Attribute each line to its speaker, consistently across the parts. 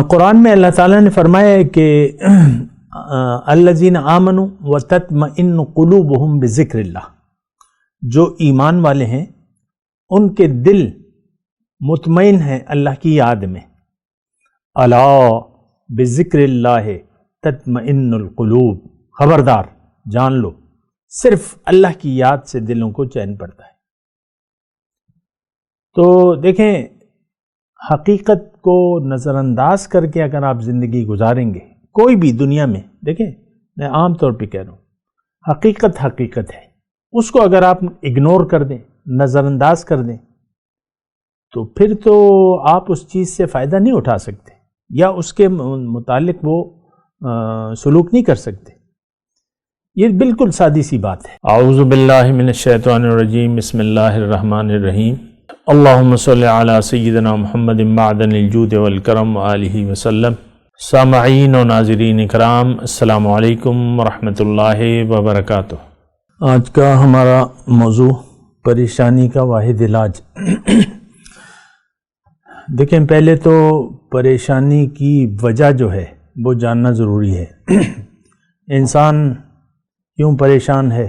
Speaker 1: قرآن میں اللہ تعالیٰ نے فرمایا ہے کہ الذین آمنوا وتطمئن قلوبہم بذکر اللہ، جو ایمان والے ہیں ان کے دل مطمئن ہیں اللہ کی یاد میں. الا بذکر اللہ تطمئن القلوب، خبردار جان لو صرف اللہ کی یاد سے دلوں کو چین پڑتا ہے. تو دیکھیں، حقیقت کو نظر انداز کر کے اگر آپ زندگی گزاریں گے کوئی بھی دنیا میں، دیکھیں میں عام طور پہ کہہ رہا ہوں، حقیقت ہے، اس کو اگر آپ اگنور کر دیں، نظر انداز کر دیں، تو پھر تو آپ اس چیز سے فائدہ نہیں اٹھا سکتے یا اس کے متعلق وہ سلوک نہیں کر سکتے. یہ بالکل سادی سی بات ہے. اعوذ باللہ من الشیطان الرجیم، بسم اللہ الرحمن الرحیم. اللہم صلی علی سیدنا محمد معدن الجود والکرم وآلہ وسلم. سامعین و ناظرین اکرام، السلام علیکم ورحمۃ اللہ وبرکاتہ. آج کا ہمارا موضوع پریشانی کا واحد علاج. دیکھیں، پہلے تو پریشانی کی وجہ جو ہے وہ جاننا ضروری ہے. انسان کیوں پریشان ہے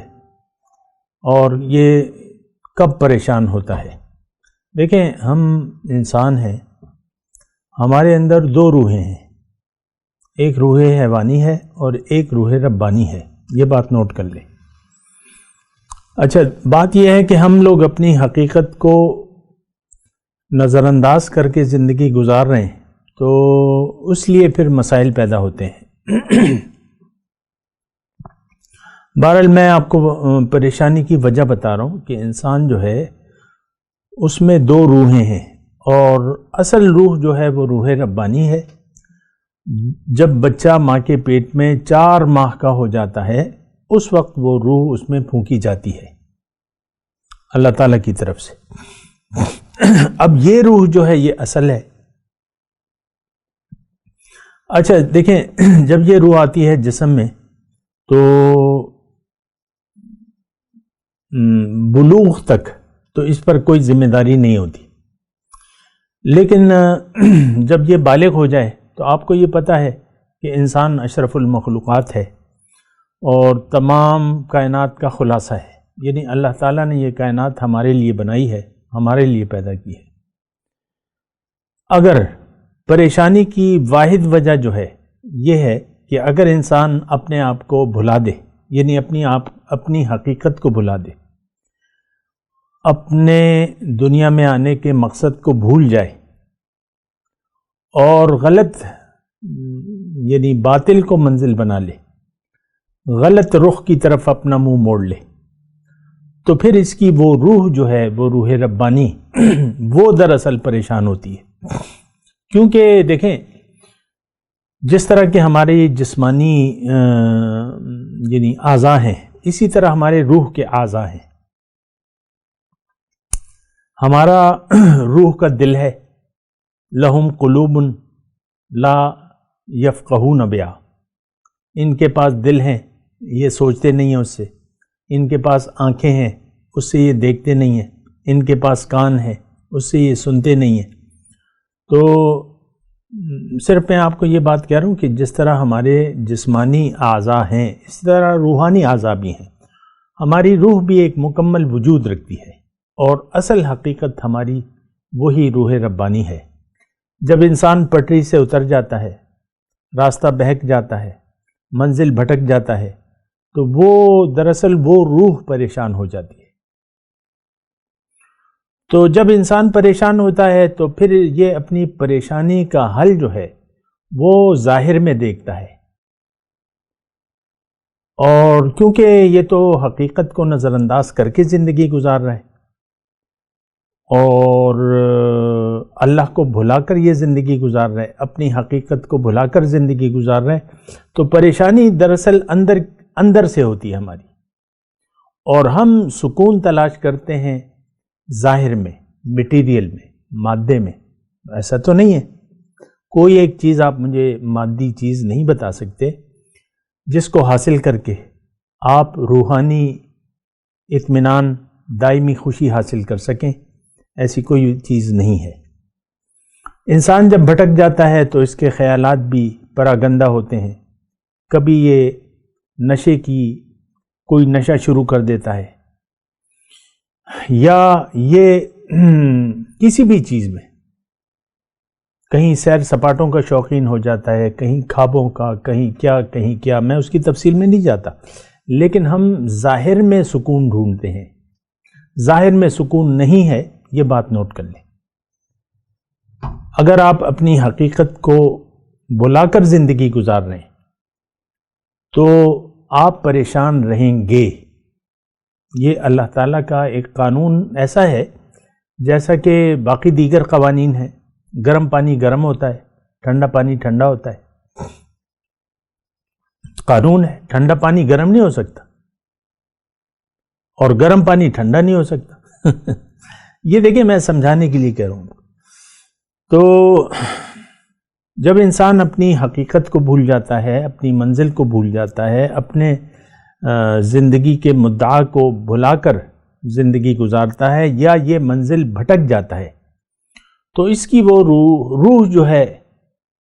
Speaker 1: اور یہ کب پریشان ہوتا ہے؟ دیکھیں، ہم انسان ہیں، ہمارے اندر دو روحیں ہیں، ایک روح حیوانی ہے اور ایک روح ربانی ہے. یہ بات نوٹ کر لیں. اچھا، بات یہ ہے کہ ہم لوگ اپنی حقیقت کو نظر انداز کر کے زندگی گزار رہے ہیں، تو اس لیے پھر مسائل پیدا ہوتے ہیں. بہرحال میں آپ کو پریشانی کی وجہ بتا رہا ہوں کہ انسان جو ہے اس میں دو روحیں ہیں، اور اصل روح جو ہے وہ روح ربانی ہے. جب بچہ ماں کے پیٹ میں 4 ماہ کا ہو جاتا ہے اس وقت وہ روح اس میں پھونکی جاتی ہے اللہ تعالیٰ کی طرف سے. اب یہ روح جو ہے یہ اصل ہے. اچھا دیکھیں، جب یہ روح آتی ہے جسم میں تو بلوغ تک تو اس پر کوئی ذمہ داری نہیں ہوتی، لیکن جب یہ بالغ ہو جائے تو آپ کو یہ پتہ ہے کہ انسان اشرف المخلوقات ہے اور تمام کائنات کا خلاصہ ہے. یعنی اللہ تعالیٰ نے یہ کائنات ہمارے لیے بنائی ہے، ہمارے لیے پیدا کی ہے. اگر پریشانی کی واحد وجہ جو ہے یہ ہے کہ اگر انسان اپنے آپ کو بھلا دے، یعنی اپنی حقیقت کو بھلا دے، اپنے دنیا میں آنے کے مقصد کو بھول جائے اور غلط یعنی باطل کو منزل بنا لے، غلط رخ کی طرف اپنا منہ موڑ لے، تو پھر اس کی وہ روح جو ہے وہ روح ربانی وہ دراصل پریشان ہوتی ہے. کیونکہ دیکھیں، جس طرح کہ ہمارے جسمانی یعنی اعضاء ہیں، اسی طرح ہمارے روح کے اعضاء ہیں. ہمارا روح کا دل ہے، لہم قلوب لا یفقہون بہا، ان کے پاس دل ہیں، یہ سوچتے نہیں ہیں اس سے. ان کے پاس آنکھیں ہیں، اس سے یہ دیکھتے نہیں ہیں. ان کے پاس کان ہیں، اس سے یہ سنتے نہیں ہیں. تو صرف میں آپ کو یہ بات کہہ رہا ہوں کہ جس طرح ہمارے جسمانی اعضاء ہیں اس طرح روحانی اعضاء بھی ہیں. ہماری روح بھی ایک مکمل وجود رکھتی ہے اور اصل حقیقت ہماری وہی روح ربانی ہے. جب انسان پٹری سے اتر جاتا ہے، راستہ بہک جاتا ہے، منزل بھٹک جاتا ہے، تو وہ دراصل وہ روح پریشان ہو جاتی ہے. تو جب انسان پریشان ہوتا ہے تو پھر یہ اپنی پریشانی کا حل جو ہے وہ ظاہر میں دیکھتا ہے، اور کیونکہ یہ تو حقیقت کو نظر انداز کر کے زندگی گزار رہا ہے اور اللہ کو بھلا کر یہ زندگی گزار رہا ہے، اپنی حقیقت کو بھلا کر زندگی گزار رہا ہے، تو پریشانی دراصل اندر سے ہوتی ہے ہماری، اور ہم سکون تلاش کرتے ہیں ظاہر میں، مٹیریل میں، مادے میں. ایسا تو نہیں ہے. کوئی ایک چیز آپ مجھے مادی چیز نہیں بتا سکتے جس کو حاصل کر کے آپ روحانی اطمینان، دائمی خوشی حاصل کر سکیں. ایسی کوئی چیز نہیں ہے. انسان جب بھٹک جاتا ہے تو اس کے خیالات بھی پراگندہ ہوتے ہیں. کبھی یہ نشے کی کوئی نشہ شروع کر دیتا ہے، یا یہ کسی بھی چیز میں کہیں سیر سپاٹوں کا شوقین ہو جاتا ہے، کہیں خوابوں کا، کہیں کیا. میں اس کی تفصیل میں نہیں جاتا، لیکن ہم ظاہر میں سکون ڈھونڈتے ہیں. ظاہر میں سکون نہیں ہے، یہ بات نوٹ کر لیں. اگر آپ اپنی حقیقت کو بلا کر زندگی گزار رہے ہیں تو آپ پریشان رہیں گے. یہ اللہ تعالیٰ کا ایک قانون ایسا ہے جیسا کہ باقی دیگر قوانین ہیں. گرم پانی گرم ہوتا ہے، ٹھنڈا پانی ٹھنڈا ہوتا ہے. قانون ہے، ٹھنڈا پانی گرم نہیں ہو سکتا اور گرم پانی ٹھنڈا نہیں ہو سکتا. یہ دیکھیں، میں سمجھانے کے لیے کہہ رہا ہوں. تو جب انسان اپنی حقیقت کو بھول جاتا ہے، اپنی منزل کو بھول جاتا ہے، اپنے زندگی کے مدعا کو بھلا کر زندگی گزارتا ہے، یا یہ منزل بھٹک جاتا ہے، تو اس کی وہ روح جو ہے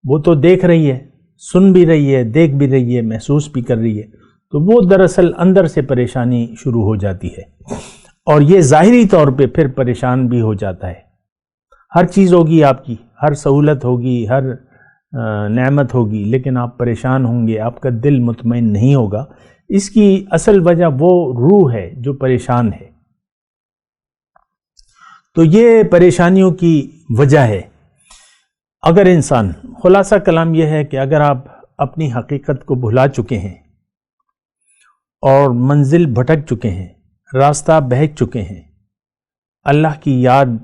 Speaker 1: وہ تو دیکھ رہی ہے، سن بھی رہی ہے، دیکھ بھی رہی ہے، محسوس بھی کر رہی ہے. تو وہ دراصل اندر سے پریشانی شروع ہو جاتی ہے، اور یہ ظاہری طور پہ پھر پریشان بھی ہو جاتا ہے. ہر چیز ہوگی آپ کی، ہر سہولت ہوگی، ہر نعمت ہوگی، لیکن آپ پریشان ہوں گے، آپ کا دل مطمئن نہیں ہوگا. اس کی اصل وجہ وہ روح ہے جو پریشان ہے. تو یہ پریشانیوں کی وجہ ہے. اگر انسان، خلاصہ کلام یہ ہے کہ اگر آپ اپنی حقیقت کو بھلا چکے ہیں اور منزل بھٹک چکے ہیں، راستہ بہک چکے ہیں، اللہ کی یاد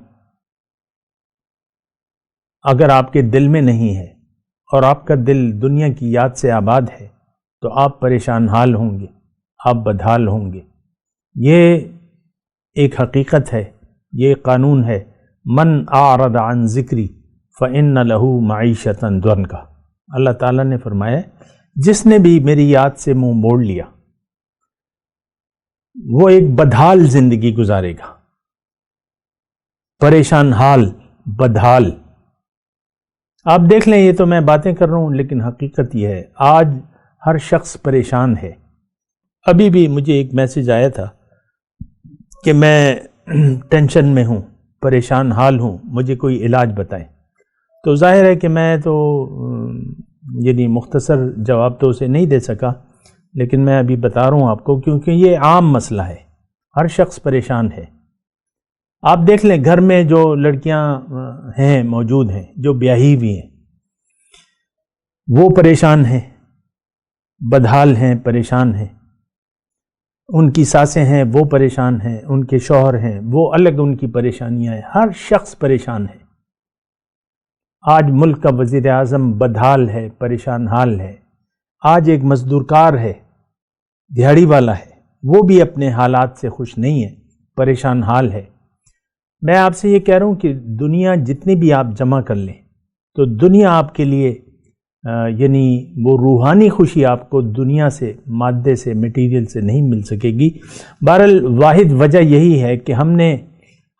Speaker 1: اگر آپ کے دل میں نہیں ہے اور آپ کا دل دنیا کی یاد سے آباد ہے، تو آپ پریشان حال ہوں گے، آپ بدحال ہوں گے. یہ ایک حقیقت ہے، یہ قانون ہے. من اعرض عن ذکری فإن له معیشۃ ضنکا. اللہ تعالیٰ نے فرمایا جس نے بھی میری یاد سے منہ موڑ لیا وہ ایک بدحال زندگی گزارے گا. پریشان حال، بدحال. آپ دیکھ لیں، یہ تو میں باتیں کر رہا ہوں لیکن حقیقت یہ ہے، آج ہر شخص پریشان ہے. ابھی بھی مجھے ایک میسج آیا تھا کہ میں ٹینشن میں ہوں، پریشان حال ہوں، مجھے کوئی علاج بتائیں. تو ظاہر ہے کہ میں تو یعنی مختصر جواب تو اسے نہیں دے سکا، لیکن میں ابھی بتا رہا ہوں آپ کو، کیونکہ یہ عام مسئلہ ہے، ہر شخص پریشان ہے. آپ دیکھ لیں، گھر میں جو لڑکیاں ہیں، موجود ہیں، جو بیاہی ہوئی ہیں، وہ پریشان ہیں، بدحال ہیں، پریشان ہیں. ان کی ساسیں ہیں، وہ پریشان ہیں، ان کے شوہر ہیں، وہ الگ، ان کی پریشانیاں ہیں. ہر شخص پریشان ہے. آج ملک کا وزیر اعظم بدحال ہے، پریشان حال ہے. آج ایک مزدور کار ہے، دیہڑی والا ہے، وہ بھی اپنے حالات سے خوش نہیں ہے، پریشان حال ہے. میں آپ سے یہ کہہ رہا ہوں کہ دنیا جتنی بھی آپ جمع کر لیں تو دنیا آپ کے لیے یعنی وہ روحانی خوشی آپ کو دنیا سے، مادے سے، میٹیریل سے نہیں مل سکے گی. بہرحال واحد وجہ یہی ہے کہ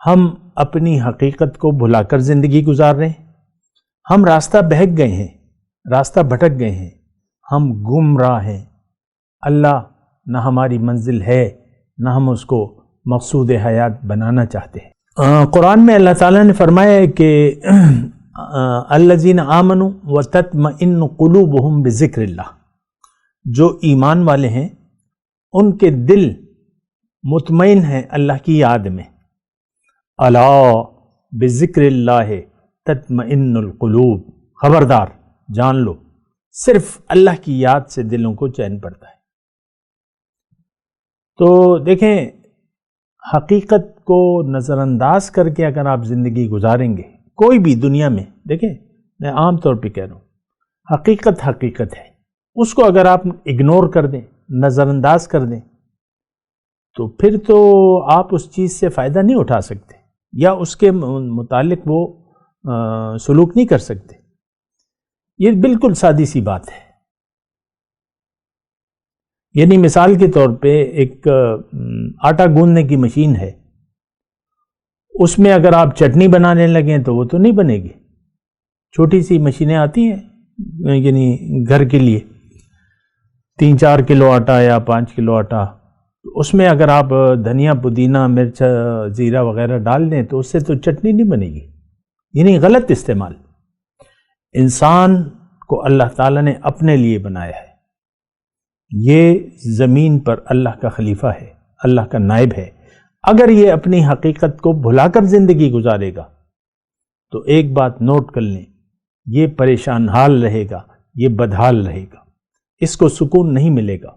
Speaker 1: ہم اپنی حقیقت کو بھلا کر زندگی گزار رہے ہیں. ہم راستہ بہک گئے ہیں، راستہ بھٹک گئے ہیں، ہم گمراہ ہیں. اللہ نہ ہماری منزل ہے، نہ ہم اس کو مقصود حیات بنانا چاہتے ہیں. قرآن میں اللہ تعالیٰ نے فرمایا ہے کہ الذین آمنوا وتطمئن قلوبہم بذکر اللہ. جو ایمان والے ہیں ان کے دل مطمئن ہیں اللہ کی یاد میں. الا بذکر اللہ تطمئن القلوب. خبردار، جان لو، صرف اللہ کی یاد سے دلوں کو چین پڑتا ہے. تو دیکھیں، حقیقت کو نظر انداز کر کے اگر آپ زندگی گزاریں گے، کوئی بھی دنیا میں، دیکھیں میں عام طور پہ کہہ رہا ہوں، حقیقت ہے. اس کو اگر آپ اگنور کر دیں، نظر انداز کر دیں، تو پھر تو آپ اس چیز سے فائدہ نہیں اٹھا سکتے، یا اس کے متعلق وہ سلوک نہیں کر سکتے. یہ بالکل سادی سی بات ہے. یعنی مثال کے طور پہ ایک آٹا گوندنے کی مشین ہے، اس میں اگر آپ چٹنی بنانے لگیں تو وہ تو نہیں بنے گی. چھوٹی سی مشینیں آتی ہیں یعنی گھر کے لیے، 3-4 کلو آٹا یا 5 کلو آٹا، اس میں اگر آپ دھنیا پودینہ مرچ زیرہ وغیرہ ڈال دیں تو اس سے تو چٹنی نہیں بنے گی، یعنی غلط استعمال۔ انسان کو اللہ تعالیٰ نے اپنے لیے بنایا ہے، یہ زمین پر اللہ کا خلیفہ ہے، اللہ کا نائب ہے۔ اگر یہ اپنی حقیقت کو بھلا کر زندگی گزارے گا تو ایک بات نوٹ کر لیں، یہ پریشان حال رہے گا، یہ بدحال رہے گا، اس کو سکون نہیں ملے گا۔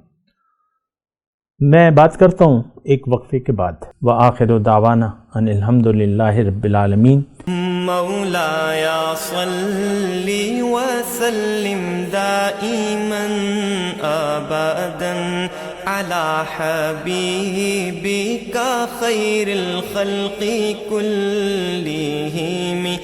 Speaker 1: میں بات کرتا ہوں ایک وقفے کے بعد۔ وآخر دعوانا ان الحمد للہ رب العالمین۔
Speaker 2: مولاي صل وسلم دائما ابدا على حبيبك خير الخلق كلهم